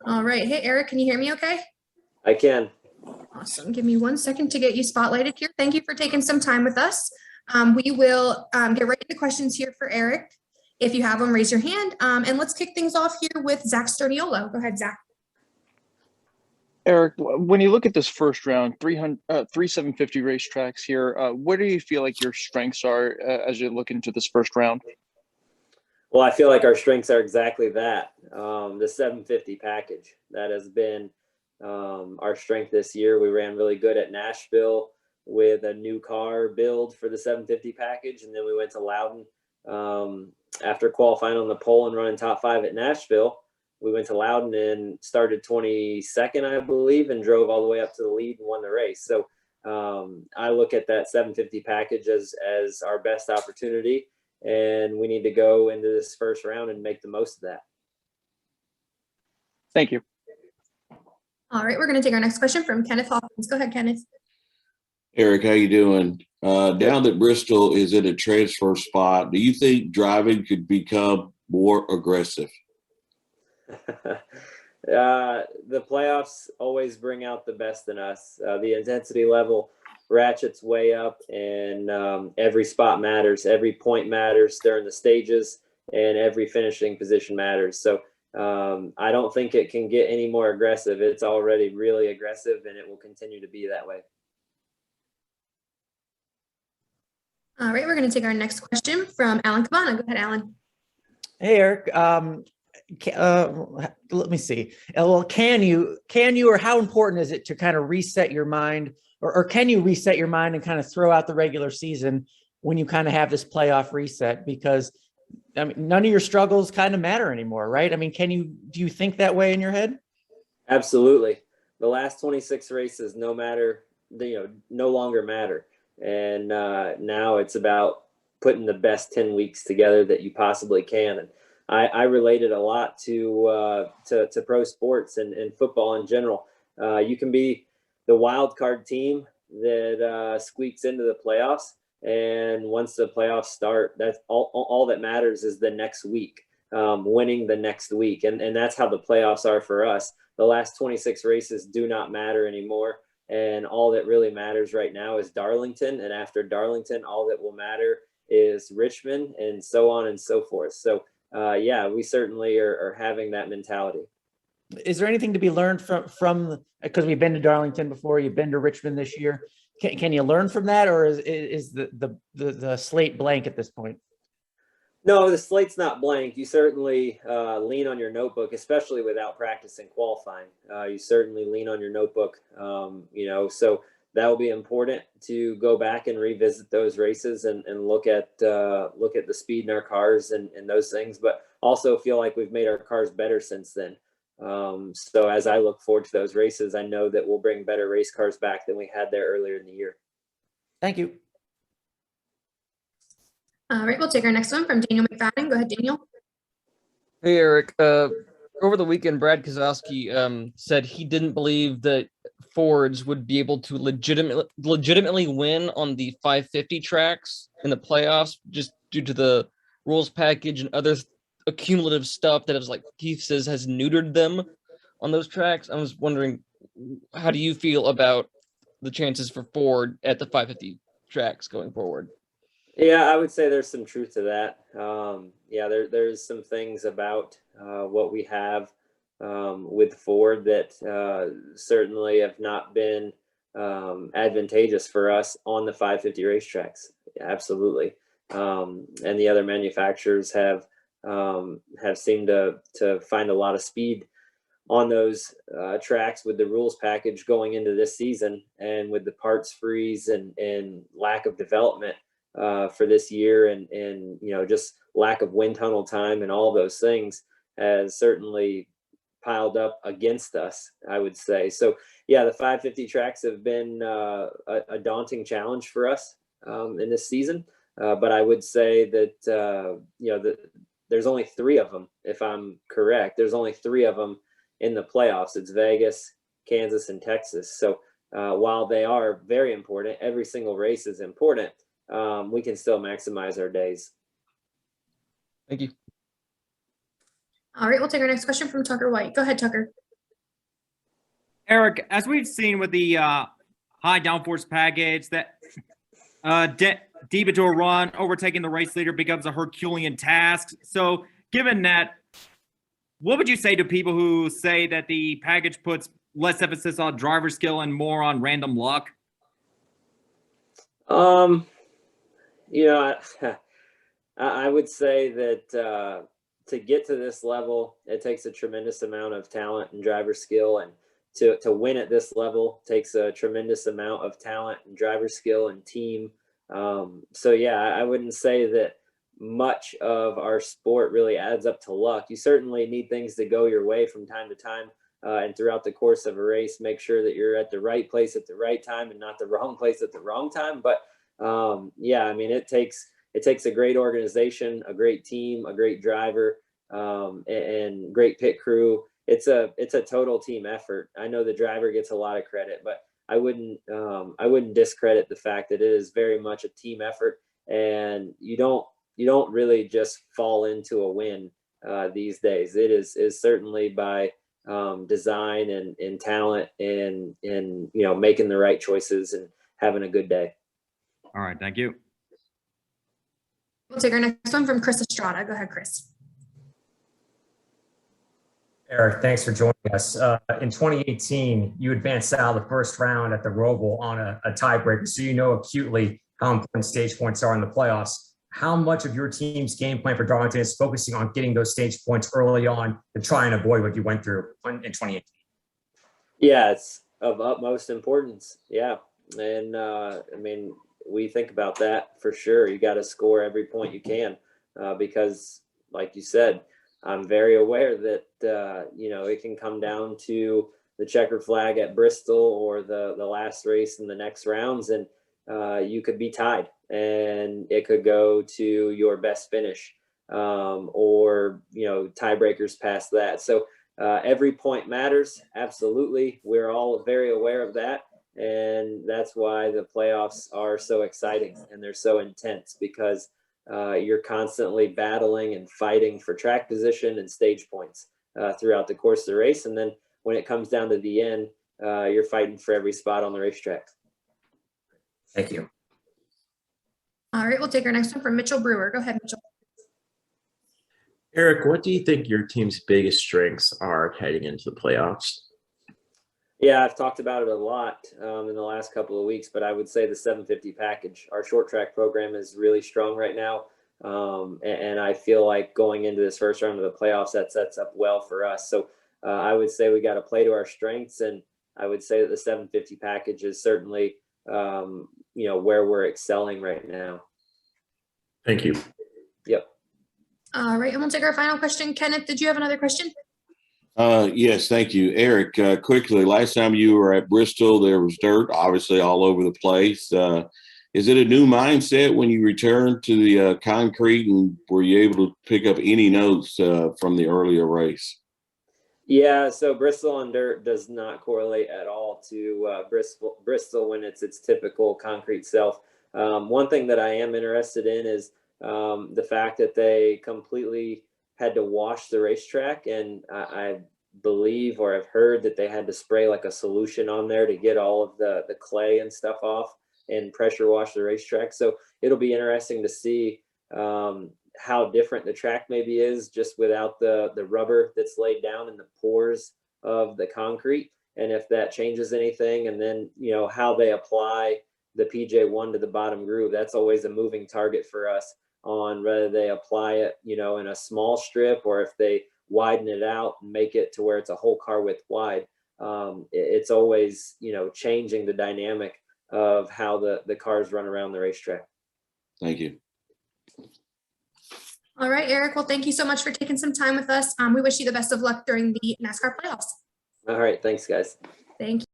All right. Hey, Aric, can you hear me okay? I can. Awesome. Give me 1 second to get you spotlighted here. Thank you for taking some time with us. We will get right into questions here for Aric. If you have them, raise your hand. And let's kick things off here with Zack Sterniolo. Go ahead, Zack. Aric, when you look at this first round, 750 racetracks here, where do you feel like your strengths are as you look into this first round? Well, I feel like our strengths are exactly that. The 750 package that has been our strength this year. We ran really good at Nashville with a new car build for the 750 package, and then we went to Loudon after qualifying on the pole and running top 5 at Nashville. We went to Loudon and started 22nd, I believe, and drove all the way up to the lead and won the race. So I look at that 750 package as our best opportunity, and we need to go into this first round and make the most of that. Thank you. All right, we're going to take our next question from Kenneth Hawkins. Go ahead, Kenneth. Eric, how you doing? Now that Bristol is in a transfer spot, do you think driving could become more aggressive? The playoffs always bring out the best in us. The intensity level ratchets way up, and every spot matters. Every point matters during the stages, and every finishing position matters. So I don't think it can get any more aggressive. It's already really aggressive, and it will continue to be that way. All right, we're going to take our next question from Alan Cabana. Go ahead, Alan. Hey, Aric. Let me see. Well, can you, or how important is it to kind of reset your mind, or can you reset your mind and kind of throw out the regular season when you kind of have this playoff reset? Because I mean, none of your struggles kind of matter anymore, right? I mean, do you think that way in your head? Absolutely. The last 26 races, no longer matter. And now it's about putting the best 10 weeks together that you possibly can. And I related a lot to pro sports and football in general. You can be the wild card team that squeaks into the playoffs. And once the playoffs start, that's all that matters is the next week, winning the next week. And that's how the playoffs are for us. The last 26 races do not matter anymore. And all that really matters right now is Darlington. And after Darlington, all that will matter is Richmond, and so on and so forth. So, yeah, we certainly are having that mentality. Is there anything to be learned from because we've been to Darlington before, you've been to Richmond this year? Can you learn from that, or is the slate blank at this point? No, the slate's not blank. You certainly lean on your notebook, especially without practicing qualifying. You certainly lean on your notebook, so that will be important to go back and revisit those races and look at the speed in our cars and those things, but also feel like we've made our cars better since then. So as I look forward to those races, I know that we'll bring better race cars back than we had there earlier in the year. Thank you. All right, we'll take our next one from Daniel McFadden. Go ahead, Daniel. Hey, Aric. Over the weekend, Brad Keselowski said he didn't believe that Fords would be able to legitimately win on the 550 tracks in the playoffs just due to the rules package and other accumulative stuff that is, like Keith says, has neutered them on those tracks. I was wondering, how do you feel about the chances for Ford at the 550 tracks going forward? Yeah, I would say there's some truth to that. There's some things about what we have with Ford that certainly have not been advantageous for us on the 550 racetracks. Absolutely. And the other manufacturers have seemed to find a lot of speed on those tracks with the rules package going into this season, and with the parts freeze and lack of development for this year, and just lack of wind tunnel time and all those things has certainly piled up against us, I would say. So yeah, the 550 tracks have been a daunting challenge for us in this season, but I would say that there's only 3 of them, if I'm correct. There's only 3 of them in the playoffs. It's Vegas, Kansas, and Texas. So while they are very important, every single race is important, we can still maximize our days. Thank you. All right, we'll take our next question from Tucker White. Go ahead, Tucker. Aric, as we've seen with the high downforce package, that deep into a run, overtaking the race leader becomes a Herculean task. So, given that, what would you say to people who say that the package puts less emphasis on driver skill and more on random luck? You know, I would say that to get to this level, it takes a tremendous amount of talent and driver skill, and to win at this level takes a tremendous amount of talent and driver skill and team. So yeah, I wouldn't say that much of our sport really adds up to luck. You certainly need things to go your way from time to time, and throughout the course of a race, make sure that you're at the right place at the right time and not the wrong place at the wrong time. But yeah, I mean, it takes a great organization, a great team, a great driver, and great pit crew. It's a total team effort. I know the driver gets a lot of credit, but I wouldn't discredit the fact that it is very much a team effort, and you don't really just fall into a win these days. It is certainly by design and talent and making the right choices and having a good day. All right, thank you. We'll take our next one from Chris Estrada. Go ahead, Chris. Aric, thanks for joining us. In 2018, you advanced out of the first round at the Roval on a tiebreaker, so you know acutely how important stage points are in the playoffs. How much of your team's game plan for Darlington is focusing on getting those stage points early on to try and avoid what you went through in 2018? Yeah, it's of utmost importance. Yeah, and I mean, we think about that for sure. You got to score every point you can because, like you said, I'm very aware that it can come down to the checkered flag at Bristol or the last race in the next rounds, and you could be tied, and it could go to your best finish, or tiebreakers past that. So every point matters. Absolutely, we're all very aware of that, and that's why the playoffs are so exciting and they're so intense, because you're constantly battling and fighting for track position and stage points throughout the course of the race. And then when it comes down to the end, you're fighting for every spot on the racetrack. Thank you. All right, we'll take our next one from Mitchell Brewer. Go ahead, Mitchell. Aric, what do you think your team's biggest strengths are heading into the playoffs? Yeah, I've talked about it a lot in the last couple of weeks, but I would say the 750 package, our short track program, is really strong right now. And I feel like going into this first round of the playoffs, that sets up well for us. So I would say we got to play to our strengths. And I would say that the 750 package is certainly, where we're excelling right now. Thank you. Yep. All right, and we'll take our final question. Kenneth, did you have another question? Yes, thank you. Aric, quickly, last time you were at Bristol, there was dirt, obviously, all over the place. Is it a new mindset when you return to the concrete, and were you able to pick up any notes from the earlier race? Yeah, so Bristol on dirt does not correlate at all to Bristol when it's its typical concrete self. One thing that I am interested in is the fact that they completely had to wash the racetrack, and I believe, or I've heard, that they had to spray like a solution on there to get all of the clay and stuff off and pressure wash the racetrack. So it'll be interesting to see how different the track maybe is just without the rubber that's laid down in the pores of the concrete, and if that changes anything. And then how they apply the PJ1 to the bottom groove. That's always a moving target for us on whether they apply it, in a small strip, or if they widen it out and make it to where it's a whole car width wide. It's always, changing the dynamic of how the cars run around the racetrack. Thank you. All right, Aric. Well, thank you so much for taking some time with us. We wish you the best of luck during the NASCAR playoffs. All right. Thanks, guys. Thank you.